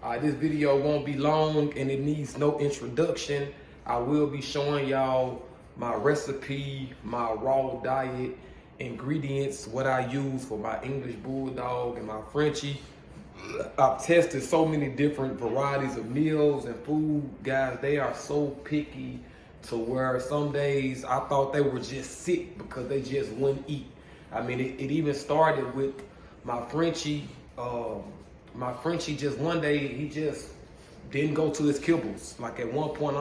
This video won't be long and it needs no introduction. I will be showing y'all my recipe, my raw diet, ingredients, what I use for my English Bulldog and my Frenchie. I've tested so many different varieties of meals and food. Guys, they are so picky to where some days I thought they were just sick because they just wouldn't eat. I mean, it even started with my Frenchie. My Frenchie just one day, he just didn't go to his kibbles. Like at one point,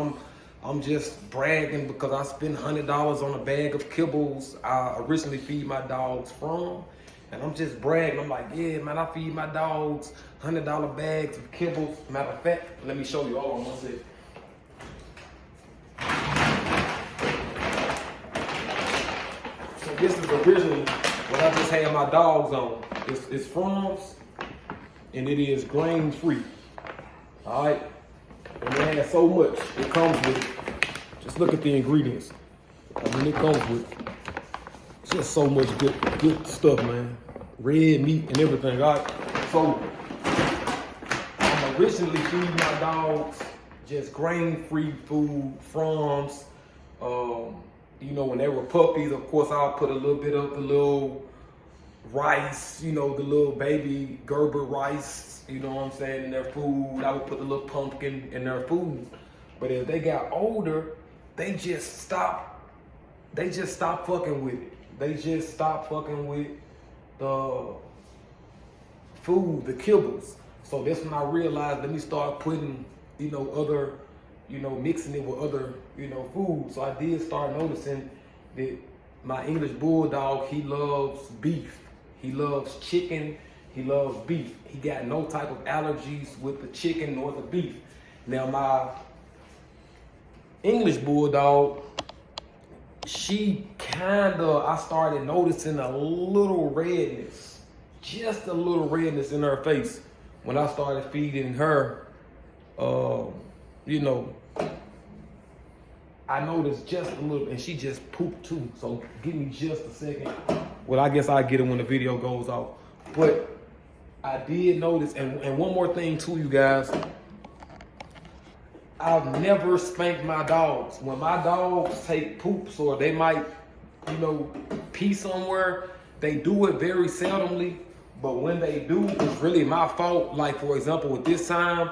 I'm just bragging because I spent $100 on a bag of kibbles I originally feed my dogs from. And I'm just bragging. I'm like, yeah, man, I feed my dogs $100 bags of kibbles. Matter of fact, let me show you all. One second. So this is originally what I just had my dogs on. It's Froms, and it is grain free. All right, and it has so much it comes with. Just look at the ingredients. I mean, it comes with just so much good stuff, man. Red meat and everything. All right, so I'm originally feeding my dogs just grain-free food, Froms. You know, when they were puppies, of course, I'll put a little bit of the little rice, you know, the little baby Gerber rice, you know what I'm saying, in their food. I would put the little pumpkin in their food. But as they got older, they just stopped fucking with it. They just stopped fucking with the food, the kibbles. So that's when I realized, let me start putting, you know, other, you know, mixing it with other, you know, food. So I did start noticing that my English Bulldog, he loves beef. He loves chicken, he loves beef. He got no type of allergies with the chicken nor the beef. Now my English Bulldog, I started noticing a little redness, just a little redness in her face when I started feeding her. You know, I noticed just a little, and she just pooped too. So give me just a second. Well, I guess I'll get it when the video goes off. But I did notice, and one more thing too, you guys. I've never spanked my dogs. When my dogs take poops or they might, you know, pee somewhere, they do it very seldomly. But when they do, it's really my fault. Like, for example, with this time,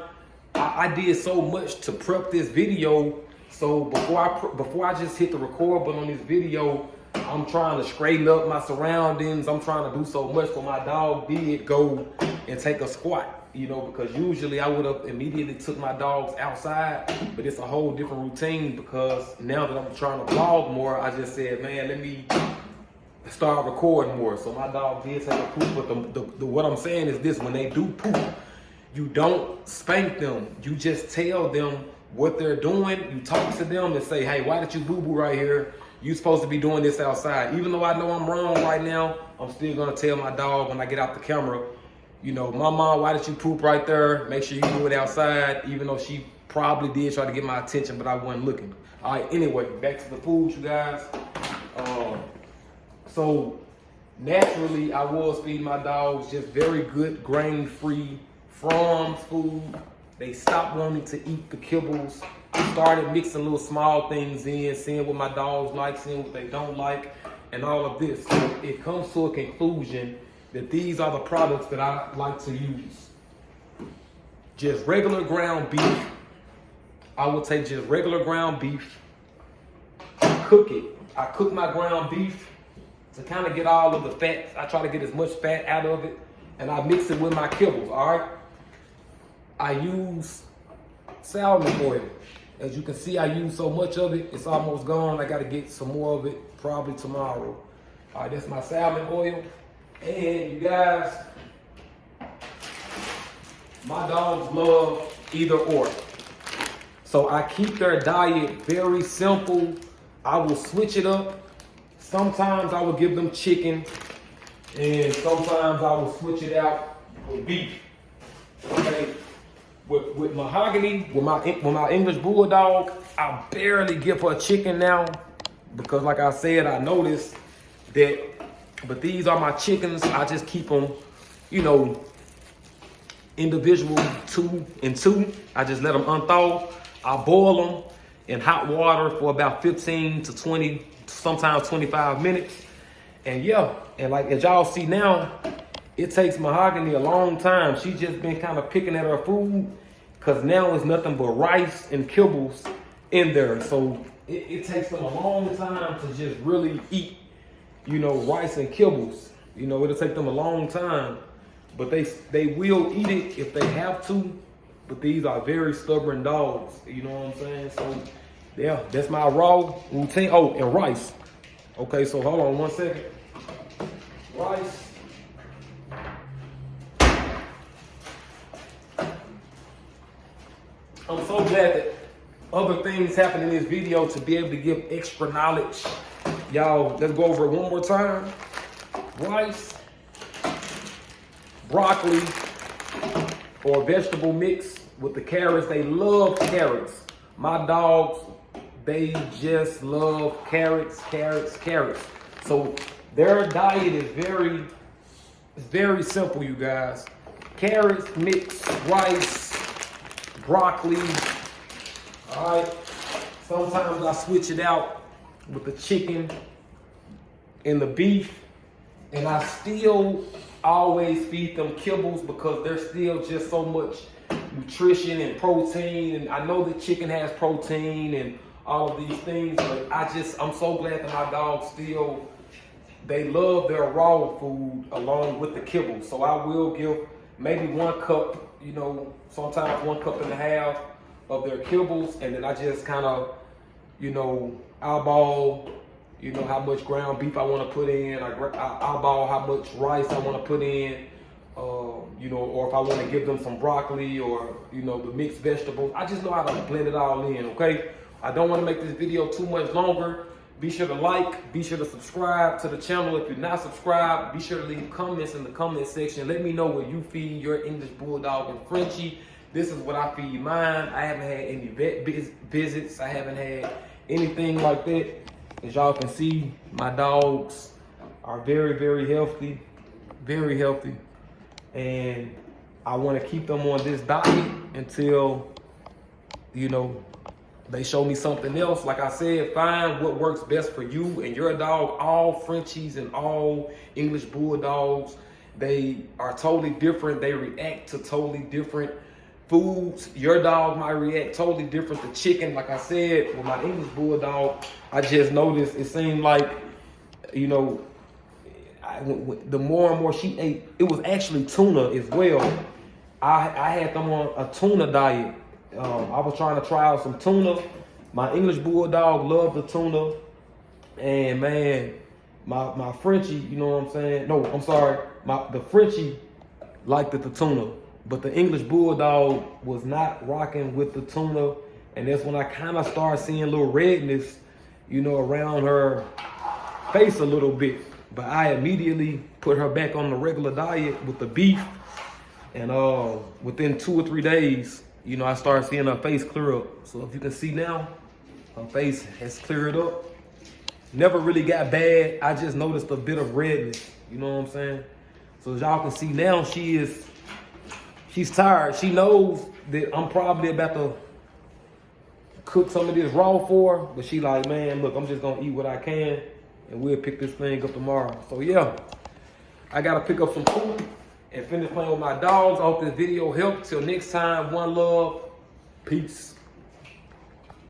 I did so much to prep this video. So before I just hit the record button on this video, I'm trying to straighten up my surroundings. I'm trying to do so much. So my dog did go and take a squat, you know, because usually I would have immediately took my dogs outside, but it's a whole different routine because now that I'm trying to vlog more, I just said, man, let me start recording more. So my dog did take a poop, but what I'm saying is this: when they do poop, you don't spank them. You just tell them what they're doing. You talk to them and say, hey, why did you boo-boo right here? You supposed to be doing this outside. Even though I know I'm wrong right now, I'm still gonna tell my dog when I get out the camera, you know, Mama, why did you poop right there? Make sure you do it outside, even though she probably did try to get my attention, but I wasn't looking. All right, anyway, back to the food, you guys. So naturally, I was feeding my dogs just very good grain-free Froms food. They stopped wanting to eat the kibbles. I started mixing little small things in, seeing what my dogs like, seeing what they don't like, and all of this. So it comes to a conclusion that these are the products that I like to use. Just regular ground beef. I will take just regular ground beef, cook it. I cook my ground beef to kind of get all of the fats. I try to get as much fat out of it, and I mix it with my kibbles, all right? I use salmon oil. As you can see, I use so much of it, it's almost gone. I gotta get some more of it probably tomorrow. All right, that's my salmon oil. And you guys, my dogs love either or. So I keep their diet very simple. I will switch it up. Sometimes I will give them chicken, and sometimes I will switch it out with beef. Okay. With Mahogany, with my English Bulldog, I barely give her chicken now because, like I said, I noticed that. But these are my chickens. I just keep them, you know, individual 2 and 2. I just let them unthaw. I boil them in hot water for about 15 to 20, sometimes 25 minutes. And yeah, and like as y'all see now, it takes Mahogany a long time. She just been kind of picking at her food because now it's nothing but rice and kibbles in there. So it takes them a long time to just really eat, you know, rice and kibbles. You know, it'll take them a long time, but they will eat it if they have to. But these are very stubborn dogs, you know what I'm saying? So yeah, that's my raw routine. Oh, and rice. Okay, so hold on 1 second. Rice. I'm so glad that other things happen in this video to be able to give extra knowledge. Y'all, let's go over it one more time. Rice, broccoli, or vegetable mix with the carrots. They love carrots. My dogs, they just love carrots, carrots, carrots. So their diet is very simple, you guys. Carrots, mix, rice, broccoli. All right. Sometimes I switch it out with the chicken and the beef, and I still always feed them kibbles because there's still just so much nutrition and protein. And I know that chicken has protein and all of these things, but I'm so glad that my dogs still, they love their raw food along with the kibble. So I will give maybe 1 cup, you know, sometimes 1.5 cups of their kibbles, and then I just kind of, you know, eyeball, you know, how much ground beef I want to put in. I eyeball how much rice I want to put in, you know, or if I want to give them some broccoli or, you know, the mixed vegetables. I just know how to blend it all in, okay? I don't want to make this video too much longer. Be sure to like, be sure to subscribe to the channel. If you're not subscribed, be sure to leave comments in the comment section. Let me know what you feed your English Bulldog and Frenchie. This is what I feed mine. I haven't had any vet visits. I haven't had anything like that. As y'all can see, my dogs are very healthy, very healthy. And I want to keep them on this diet until, you know, they show me something else. Like I said, find what works best for you and your dog. All Frenchies and all English Bulldogs, they are totally different. They react to totally different foods. Your dog might react totally different to chicken. Like I said, with my English Bulldog, I just noticed it seemed like, you know, the more and more she ate, it was actually tuna as well. I had them on a tuna diet. I was trying to try out some tuna. My English Bulldog loved the tuna. And man, my Frenchie, you know what I'm saying? No, I'm sorry. The Frenchie liked the tuna, but the English Bulldog was not rocking with the tuna. And that's when I kind of started seeing a little redness, you know, around her face a little bit. But I immediately put her back on the regular diet with the beef. And within 2 or 3 days, you know, I started seeing her face clear up. So if you can see now, her face has cleared up. Never really got bad. I just noticed a bit of redness. You know what I'm saying? So as y'all can see now, she's tired. She knows that I'm probably about to cook some of this raw for her. But she like, man, look, I'm just going to eat what I can. And we'll pick this thing up tomorrow. So yeah, I got to pick up some food and finish playing with my dogs. I hope this video helped. Till next time, one love. Peace.